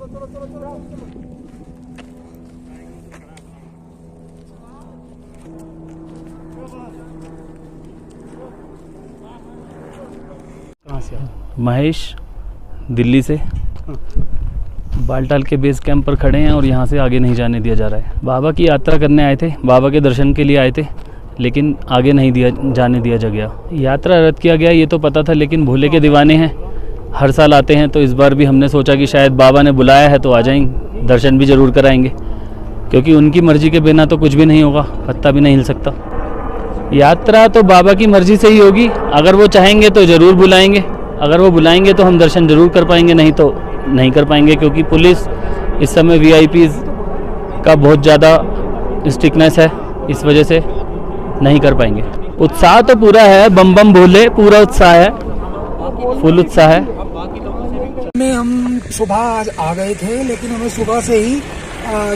कहाँ से? महेश, दिल्ली से। बालटाल के बेस कैंप पर खड़े हैं और यहाँ से आगे नहीं जाने दिया जा रहा है। बाबा की यात्रा करने आए थे, बाबा के दर्शन के लिए आए थे, लेकिन आगे नहीं जाने दिया गया। यात्रा रद्द किया गया ये तो पता था, लेकिन भोले के दीवाने हैं, हर साल आते हैं, तो इस बार भी हमने सोचा कि शायद बाबा ने बुलाया है तो आ जाएंगे, दर्शन भी ज़रूर कराएंगे, क्योंकि उनकी मर्ज़ी के बिना तो कुछ भी नहीं होगा, पत्ता भी नहीं हिल सकता। यात्रा तो बाबा की मर्ज़ी से ही होगी, अगर वो चाहेंगे तो ज़रूर बुलाएंगे, अगर वो बुलाएंगे तो हम दर्शन ज़रूर कर पाएंगे, नहीं तो नहीं कर पाएंगे, क्योंकि पुलिस इस समय VIPs का बहुत ज़्यादा स्ट्रिक्टनेस है, इस वजह से नहीं कर पाएंगे। उत्साह तो पूरा है, बम बम भोले, पूरा उत्साह है, फुल उत्साह है। में हम सुबह आज आ गए थे, लेकिन हमें सुबह से ही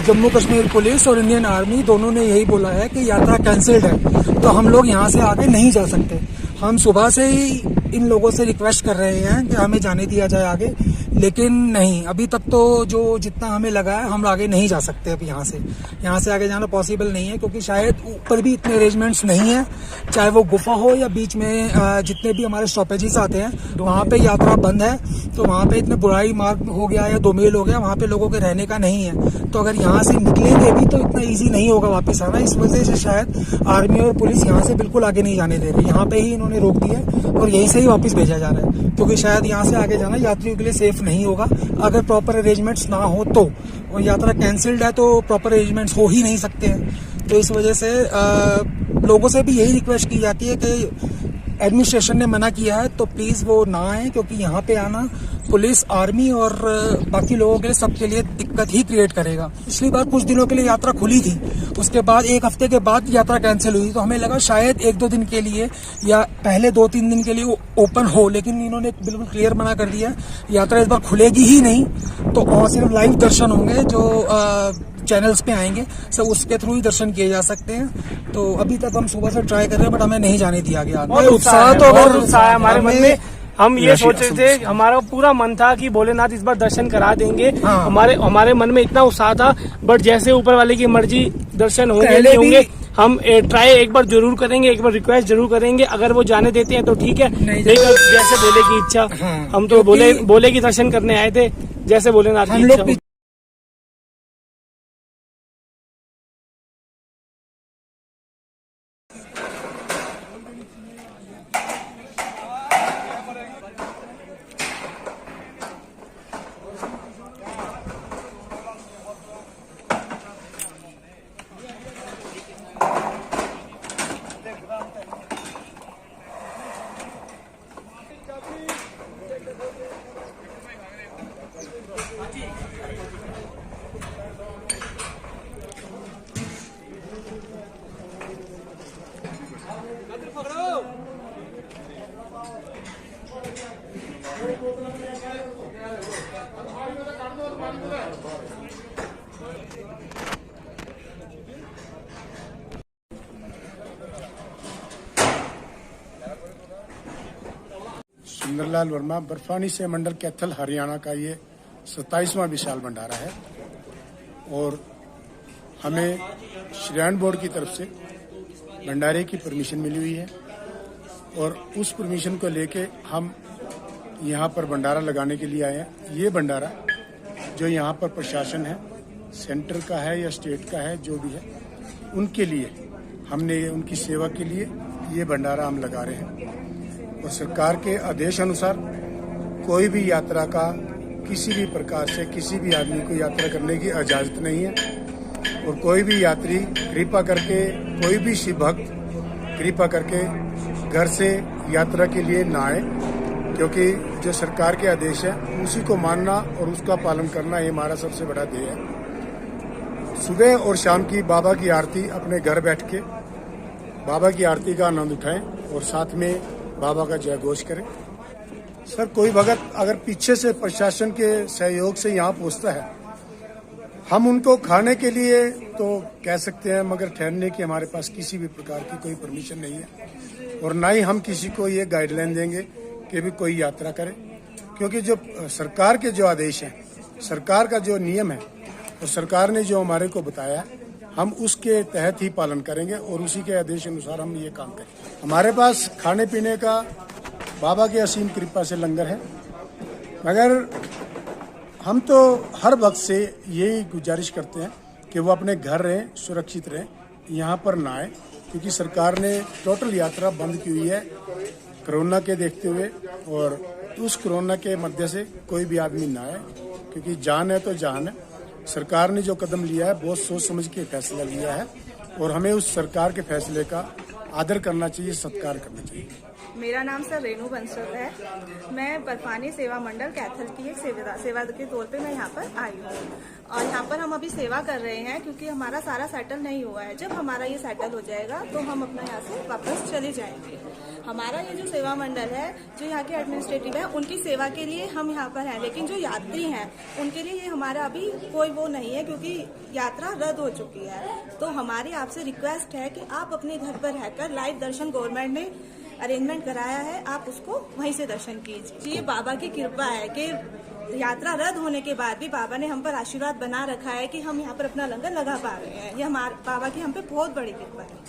जम्मू कश्मीर पुलिस और इंडियन आर्मी दोनों ने यही बोला है कि यात्रा कैंसिल्ड है, तो हम लोग यहाँ से आगे नहीं जा सकते। हम सुबह से ही इन लोगों से रिक्वेस्ट कर रहे हैं कि हमें जाने दिया जाए आगे, लेकिन नहीं, अभी तक तो जो जितना हमें लगा है हम आगे नहीं जा सकते। अब यहाँ से आगे जाना पॉसिबल नहीं है, क्योंकि शायद ऊपर भी इतने अरेंजमेंट्स नहीं है, चाहे वो गुफा हो या बीच में जितने भी हमारे स्टॉपेजेस आते हैं वहाँ पे यात्रा बंद है, तो वहाँ पे इतने बुराई मार्ग हो गया या 2 मील हो गया, वहाँ पे लोगों के रहने का नहीं है। तो अगर यहाँ से निकलेंगे भी तो इतना ईजी नहीं होगा वापस आना, इस वजह से शायद आर्मी और पुलिस यहाँ से बिल्कुल आगे नहीं जाने दे रही, यहाँ पे ही इन्होंने रोक दिया और यहीं से ही वापस भेजा जा रहा है, क्योंकि शायद यहाँ से आगे जाना यात्रियों के लिए सेफ नहीं होगा अगर प्रॉपर अरेंजमेंट्स ना हो तो। और यात्रा कैंसिल्ड है तो प्रॉपर अरेंजमेंट्स हो ही नहीं सकते हैं, तो इस वजह से लोगों से भी यही रिक्वेस्ट की जाती है कि एडमिनिस्ट्रेशन ने मना किया है तो प्लीज़ वो ना आए, क्योंकि यहाँ पे आना पुलिस, आर्मी और बाकी लोगों के लिए सबके लिए दिक्कत ही क्रिएट करेगा। पिछली बार कुछ दिनों के लिए यात्रा खुली थी, उसके बाद 1 हफ्ते के बाद यात्रा कैंसिल हुई, तो हमें लगा शायद 1-2 दिन के लिए या पहले 2-3 दिन के लिए वो ओपन हो, लेकिन इन्होंने बिल्कुल क्लियर मना कर दिया यात्रा इस बार खुलेगी ही नहीं। तो सिर्फ लाइव दर्शन होंगे जो चैनल्स पे आएंगे, सब उसके थ्रू ही दर्शन किए जा सकते हैं। तो अभी तक हम सुबह से ट्राई कर रहे हैं, बट हमें नहीं जाने दिया गया। उत्साह तो अगर उत्साह है हमारे मन में, हम ये सोच रहे थे, हमारा पूरा मन था कि भोलेनाथ इस बार दर्शन करा देंगे। हाँ। हमारे मन में इतना उत्साह था, बट जैसे ऊपर वाले की मर्जी, दर्शन होंगे नहीं होंगे, हम ट्राई एक बार जरूर करेंगे, एक बार रिक्वेस्ट जरूर करेंगे। अगर वो जाने देते हैं तो ठीक है, नहीं जैसे भोले की इच्छा। हाँ। हम तो भोले की दर्शन करने आए थे, जैसे भोलेनाथ की इच्छा। सुंदरलाल वर्मा, बर्फानी से मंडल कैथल हरियाणा का ये 27वां विशाल भंडारा है, और हमें श्राइन बोर्ड की तरफ से भंडारे की परमिशन मिली हुई है, और उस परमिशन को लेके हम यहाँ पर भंडारा लगाने के लिए आए हैं। ये भंडारा जो यहाँ पर प्रशासन है, सेंटर का है या स्टेट का है, जो भी है, उनके लिए हमने उनकी सेवा के लिए ये भंडारा हम लगा रहे हैं। और सरकार के आदेश अनुसार कोई भी यात्रा का किसी भी प्रकार से किसी भी आदमी को यात्रा करने की इजाज़त नहीं है, और कोई भी यात्री कृपा करके, कोई भी शिव भक्त कृपा करके घर से यात्रा के लिए ना आए, क्योंकि जो सरकार के आदेश है उसी को मानना और उसका पालन करना ये हमारा सबसे बड़ा ध्येय है। सुबह और शाम की बाबा की आरती अपने घर बैठ के बाबा की आरती का आनंद उठाएं और साथ में बाबा का जय घोष करें। सर, कोई भगत अगर पीछे से प्रशासन के सहयोग से यहाँ पहुँचता है, हम उनको खाने के लिए तो कह सकते हैं, मगर ठहरने की हमारे पास किसी भी प्रकार की कोई परमिशन नहीं है, और ना ही हम किसी को ये गाइडलाइन देंगे कि भी कोई यात्रा करे, क्योंकि जो सरकार के जो आदेश हैं सरकार का जो नियम है और सरकार ने जो हमारे को बताया, हम उसके तहत ही पालन करेंगे और उसी के आदेश अनुसार हम ये काम करेंगे। हमारे पास खाने पीने का बाबा की असीम कृपा से लंगर है, मगर हम तो हर वक्त से यही गुजारिश करते हैं कि वो अपने घर रहें, सुरक्षित रहें, यहाँ पर ना आए, क्योंकि सरकार ने टोटल यात्रा बंद की हुई है कोरोना के देखते हुए। और उस कोरोना के मध्य से कोई भी आदमी ना आए, क्योंकि जान है तो जान है। सरकार ने जो कदम लिया है बहुत सोच समझ के फैसला लिया है और हमें उस सरकार के फैसले का आदर करना चाहिए, सत्कार करना चाहिए। मेरा नाम सर रेणु बंसल है। मैं बर्फानी सेवा मंडल कैथल की एक सेवा के तौर पे मैं यहाँ पर आई हूँ और यहाँ पर हम अभी सेवा कर रहे हैं क्योंकि हमारा सारा सेटल नहीं हुआ है। जब हमारा ये सेटल हो जाएगा तो हम अपना यहाँ से वापस चले जाएंगे। हमारा ये जो सेवा मंडल है, जो यहाँ के एडमिनिस्ट्रेटिव है, उनकी सेवा के लिए हम यहाँ पर हैं, लेकिन जो यात्री हैं उनके लिए ये हमारा अभी कोई वो नहीं है क्योंकि यात्रा रद्द हो चुकी है। तो हमारी आपसे रिक्वेस्ट है कि आप अपने घर पर रहकर लाइव दर्शन गवर्नमेंट ने अरेंजमेंट कराया है, आप उसको वहीं से दर्शन कीजिए। ये बाबा की कृपा है कि यात्रा रद्द होने के बाद भी बाबा ने हम पर आशीर्वाद बना रखा है कि हम यहाँ पर अपना लंगर लगा पा रहे हैं। ये हमारे बाबा की हम पे बहुत बड़ी कृपा है।